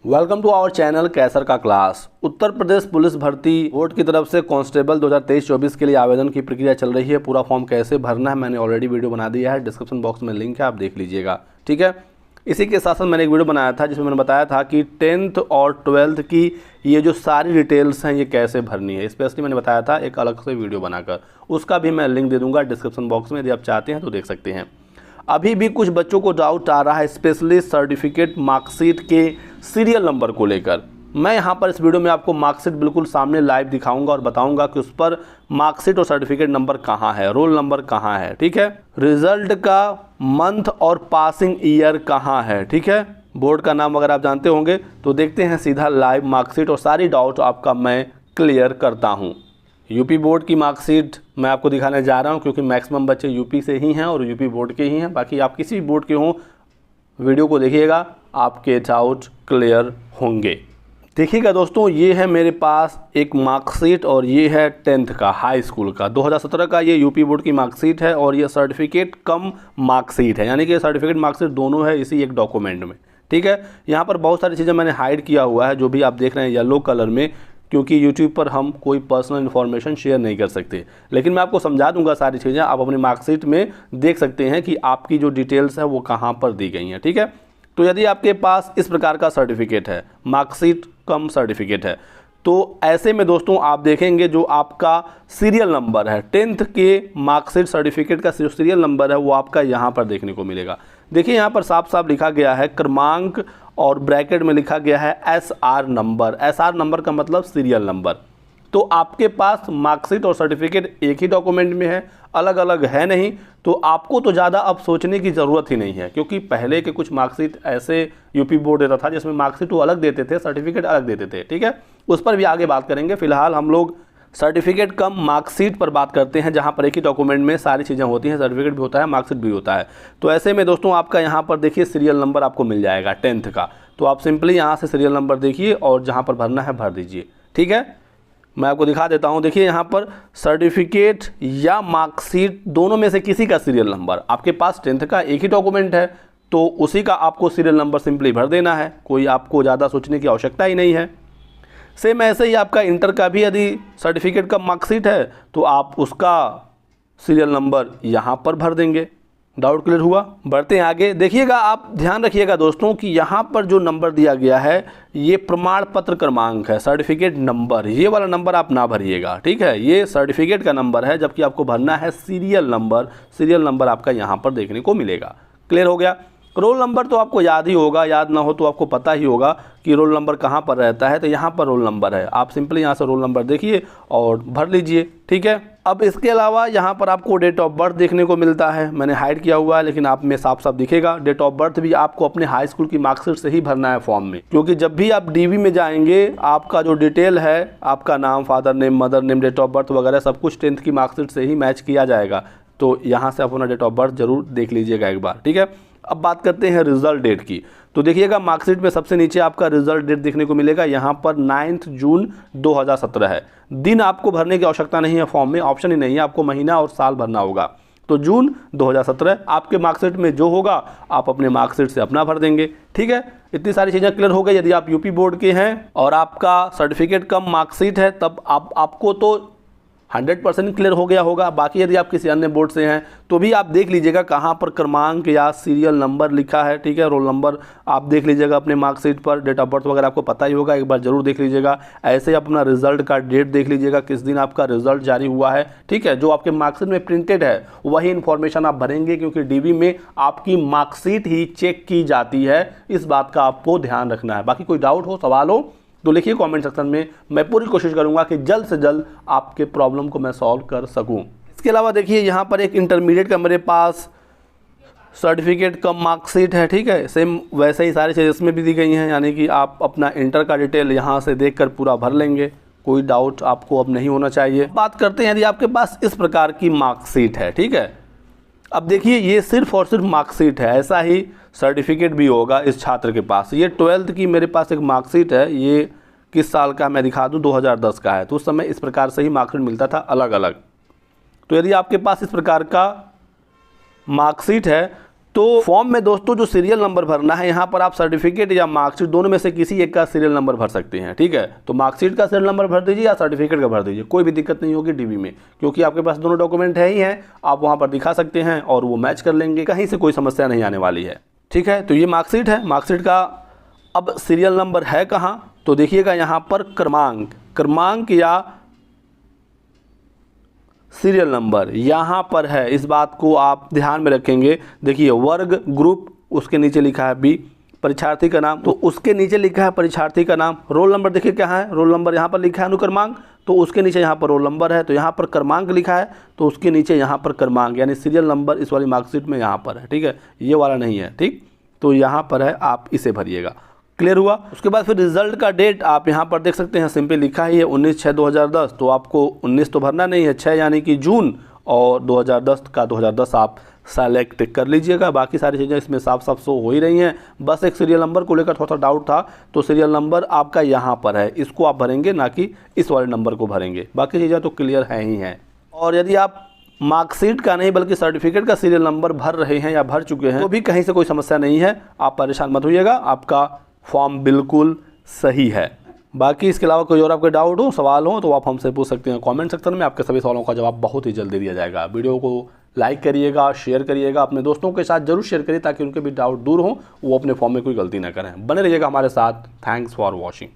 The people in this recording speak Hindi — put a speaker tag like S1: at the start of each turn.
S1: वेलकम टू आवर चैनल कैसर का क्लास। उत्तर प्रदेश पुलिस भर्ती बोर्ड की तरफ से कांस्टेबल 2023-24 के लिए आवेदन की प्रक्रिया चल रही है। पूरा फॉर्म कैसे भरना है मैंने ऑलरेडी वीडियो बना दिया है, डिस्क्रिप्शन बॉक्स में लिंक है, आप देख लीजिएगा। ठीक है, इसी के साथ साथ मैंने एक वीडियो बनाया था जिसमें मैंने बताया था कि 10th और 12th की ये जो सारी डिटेल्स हैं ये कैसे भरनी है। स्पेशली मैंने बताया था एक अलग से वीडियो बनाकर, उसका भी मैं लिंक दे दूँगा डिस्क्रिप्शन बॉक्स में, यदि आप चाहते हैं तो देख सकते हैं। अभी भी कुछ बच्चों को डाउट आ रहा है स्पेशली सर्टिफिकेट मार्कशीट के सीरियल नंबर को लेकर। मैं यहाँ पर इस वीडियो में आपको मार्कशीट बिल्कुल सामने लाइव दिखाऊंगा और बताऊंगा कि उस पर मार्कशीट और सर्टिफिकेट नंबर कहाँ है, रोल नंबर कहाँ है। ठीक है, रिजल्ट का मंथ और पासिंग ईयर कहाँ है। ठीक है, बोर्ड का नाम अगर आप जानते होंगे तो देखते हैं सीधा लाइव मार्कशीट और सारी डाउट आपका मैं क्लियर करता हूँ। यूपी बोर्ड की मार्कशीट मैं आपको दिखाने जा रहा हूं क्योंकि मैक्सिमम बच्चे यूपी से ही हैं और यूपी बोर्ड के ही हैं। बाकी आप किसी भी बोर्ड के हों, वीडियो को देखिएगा, आपके डाउट क्लियर होंगे। देखिएगा दोस्तों, ये है मेरे पास एक मार्कशीट और ये है 10th का हाई स्कूल का 2017 का ये यूपी बोर्ड की मार्कशीट है और ये सर्टिफिकेट कम मार्कशीट है, यानी कि सर्टिफिकेट मार्कशीट दोनों है इसी एक डॉक्यूमेंट में। ठीक है, यहाँ पर बहुत सारी चीज़ें मैंने हाइड किया हुआ है जो भी आप देख रहे हैं येलो कलर में, क्योंकि YouTube पर हम कोई पर्सनल इन्फॉर्मेशन शेयर नहीं कर सकते। लेकिन मैं आपको समझा दूंगा सारी चीज़ें, आप अपनी मार्कशीट में देख सकते हैं कि आपकी जो डिटेल्स है वो कहाँ पर दी गई हैं। ठीक है, तो यदि आपके पास इस प्रकार का सर्टिफिकेट है, मार्कशीट कम सर्टिफिकेट है, तो ऐसे में दोस्तों आप देखेंगे जो आपका सीरियल नंबर है 10th के मार्कशीट सर्टिफिकेट का जो सीरियल नंबर है वो आपका यहाँ पर देखने को मिलेगा। देखिए यहाँ पर साफ साफ लिखा गया है क्रमांक और ब्रैकेट में लिखा गया है SR नंबर। SR नंबर का मतलब सीरियल नंबर। तो आपके पास मार्कशीट और सर्टिफिकेट एक ही डॉक्यूमेंट में है, अलग अलग है नहीं, तो आपको तो ज़्यादा अब सोचने की ज़रूरत ही नहीं है, क्योंकि पहले के कुछ मार्कशीट ऐसे यूपी बोर्ड देता था जिसमें मार्कशीट वो अलग देते थे, सर्टिफिकेट अलग देते थे। ठीक है, उस पर भी आगे बात करेंगे। फिलहाल हम लोग सर्टिफिकेट कम मार्कशीट पर बात करते हैं, जहां पर एक ही डॉक्यूमेंट में सारी चीज़ें होती हैं, सर्टिफिकेट भी होता है, मार्कशीट भी होता है। तो ऐसे में दोस्तों आपका यहां पर देखिए सीरियल नंबर आपको मिल जाएगा 10th का, तो आप सिंपली यहां से सीरियल नंबर देखिए और जहां पर भरना है भर दीजिए। ठीक है, मैं आपको दिखा देता हूं। देखिए यहाँ पर सर्टिफिकेट या मार्कशीट दोनों में से किसी का सीरियल नंबर, आपके पास 10th का एक ही डॉक्यूमेंट है तो उसी का आपको सीरियल नंबर सिंपली भर देना है, कोई आपको ज़्यादा सोचने की आवश्यकता ही नहीं है। सेम ऐसे ही आपका इंटर का भी यदि सर्टिफिकेट का मार्कशीट है तो आप उसका सीरियल नंबर यहाँ पर भर देंगे। डाउट क्लियर हुआ? बढ़ते हैं आगे। देखिएगा, आप ध्यान रखिएगा दोस्तों कि यहाँ पर जो नंबर दिया गया है ये प्रमाण पत्र क्रमांक है, सर्टिफिकेट नंबर, ये वाला नंबर आप ना भरिएगा। ठीक है, ये सर्टिफिकेट का नंबर है, जबकि आपको भरना है सीरियल नंबर। सीरियल नंबर आपका यहाँ पर देखने को मिलेगा। क्लियर हो गया? रोल नंबर तो आपको याद ही होगा, याद ना हो तो आपको पता ही होगा कि रोल नंबर कहाँ पर रहता है, तो यहाँ पर रोल नंबर है, आप सिंपली यहाँ से रोल नंबर देखिए और भर लीजिए। ठीक है, अब इसके अलावा यहाँ पर आपको डेट ऑफ बर्थ देखने को मिलता है, मैंने हाइड किया हुआ है लेकिन आप में साफ साफ दिखेगा। डेट ऑफ बर्थ भी आपको अपने हाई स्कूल की मार्कशीट से ही भरना है फॉर्म में, क्योंकि जब भी आप डीवी में जाएंगे आपका जो डिटेल है, आपका नाम, father name, mother name, date of birth वगैरह सब कुछ 10th की मार्कशीट से ही मैच किया जाएगा। तो यहाँ से अपना डेट ऑफ बर्थ जरूर देख लीजिएगा एक बार। ठीक है, अब बात करते हैं रिजल्ट डेट की। तो देखिएगा मार्कशीट में सबसे नीचे आपका रिजल्ट डेट देखने को मिलेगा, यहाँ पर 9 जून 2017 है। दिन आपको भरने की आवश्यकता नहीं है, फॉर्म में ऑप्शन ही नहीं है, आपको महीना और साल भरना होगा। तो जून 2017 आपके मार्कशीट में जो होगा आप अपने मार्कशीट से अपना भर देंगे। ठीक है, इतनी सारी चीज़ें क्लियर हो गई। यदि आप यूपी बोर्ड के हैं और आपका सर्टिफिकेट कम मार्कशीट है तब आपको तो 100% क्लियर हो गया होगा। बाकी यदि आप किसी अन्य बोर्ड से हैं तो भी आप देख लीजिएगा कहाँ पर क्रमांक या सीरियल नंबर लिखा है। ठीक है, रोल नंबर आप देख लीजिएगा अपने मार्कशीट पर, डेट ऑफ बर्थ वगैरह आपको पता ही होगा, एक बार जरूर देख लीजिएगा। ऐसे ही अपना रिजल्ट का डेट देख लीजिएगा, किस दिन आपका रिजल्ट जारी हुआ है। ठीक है, जो आपके मार्कशीट में प्रिंटेड है वही इन्फॉर्मेशन आप भरेंगे, क्योंकि डीवी में आपकी मार्कशीट ही चेक की जाती है, इस बात का आपको ध्यान रखना है। बाकी कोई डाउट हो, सवाल हो तो लिखिए कमेंट सेक्शन में, मैं पूरी कोशिश करूंगा कि जल्द से जल्द आपके प्रॉब्लम को मैं सॉल्व कर सकूं। इसके अलावा देखिए यहाँ पर एक इंटरमीडिएट का मेरे पास सर्टिफिकेट कम मार्कशीट है। ठीक है, सेम वैसे ही सारी चीज़ें इसमें भी दी गई हैं, यानी कि आप अपना इंटर का डिटेल यहाँ से देखकर पूरा भर लेंगे, कोई डाउट आपको अब नहीं होना चाहिए। बात करते हैं यदि आपके पास इस प्रकार की मार्कशीट है। ठीक है, अब देखिए ये सिर्फ और सिर्फ मार्कशीट है, ऐसा ही सर्टिफिकेट भी होगा इस छात्र के पास। ये 12th की मेरे पास एक मार्कशीट है, ये किस साल का मैं दिखा दूं, 2010 का है। तो उस समय इस प्रकार से ही मार्कशीट मिलता था अलग अलग। तो यदि आपके पास इस प्रकार का मार्कशीट है तो फॉर्म में दोस्तों जो सीरियल नंबर भरना है, यहाँ पर आप सर्टिफिकेट या मार्कशीट दोनों में से किसी एक का सीरियल नंबर भर सकते हैं। ठीक है, तो मार्कशीट का सीरियल नंबर भर दीजिए या सर्टिफिकेट का भर दीजिए, कोई भी दिक्कत नहीं होगी डीबी में, क्योंकि आपके पास दोनों डॉक्यूमेंट है ही हैं, आप वहाँ पर दिखा सकते हैं और वो मैच कर लेंगे, कहीं से कोई समस्या नहीं आने वाली है। ठीक है, तो ये मार्कशीट है, मार्कशीट का अब सीरियल नंबर है कहाँ, तो देखिएगा यहाँ पर क्रमांक या सीरियल नंबर यहाँ पर है, इस बात को आप ध्यान में रखेंगे। देखिए वर्ग ग्रुप, उसके नीचे लिखा है बी, परीक्षार्थी का नाम, तो उसके नीचे लिखा है परीक्षार्थी का नाम। रोल नंबर देखिए क्या है, रोल नंबर यहाँ पर लिखा है अनुक्रमांक, तो उसके नीचे यहाँ पर रोल नंबर है, तो यहाँ पर क्रमांक लिखा है तो उसके नीचे यहाँ पर क्रमांक यानी सीरियल नंबर इस वाली मार्कशीट में यहाँ पर है। ठीक है, ये वाला नहीं है। ठीक, तो यहाँ पर है, आप इसे भरिएगा। क्लियर हुआ। उसके बाद फिर रिजल्ट का डेट आप यहाँ पर देख सकते हैं, सिंपल लिखा ही है 19/6/2010, तो आपको 19 तो भरना नहीं है, 6 यानी कि जून, और 2010 का 2010 आप सेलेक्ट कर लीजिएगा। बाकी सारी चीज़ें इसमें साफ साफ शो हो ही रही हैं। बस एक सीरियल नंबर को लेकर थोड़ा सा डाउट था, तो सीरियल नंबर आपका यहाँ पर है, इसको आप भरेंगे, ना कि इस वाले नंबर को भरेंगे। बाकी चीज़ें तो क्लियर हैं ही हैं। और यदि आप मार्कशीट का नहीं बल्कि सर्टिफिकेट का सीरियल नंबर भर रहे हैं या भर चुके हैं, तो भी कहीं से कोई समस्या नहीं है, आप परेशान मत होइएगा, आपका फॉर्म बिल्कुल सही है। बाकी इसके अलावा कोई और आपके डाउट हो, सवाल हो, तो आप हमसे पूछ सकते हैं कमेंट सेक्शन में, आपके सभी सवालों का जवाब बहुत ही जल्दी दिया जाएगा। वीडियो को लाइक करिएगा, शेयर करिएगा, अपने दोस्तों के साथ जरूर शेयर करिए ताकि उनके भी डाउट दूर हो, वो अपने फॉर्म में कोई गलती ना करें। बने रहिएगा हमारे साथ। Thanks for watching.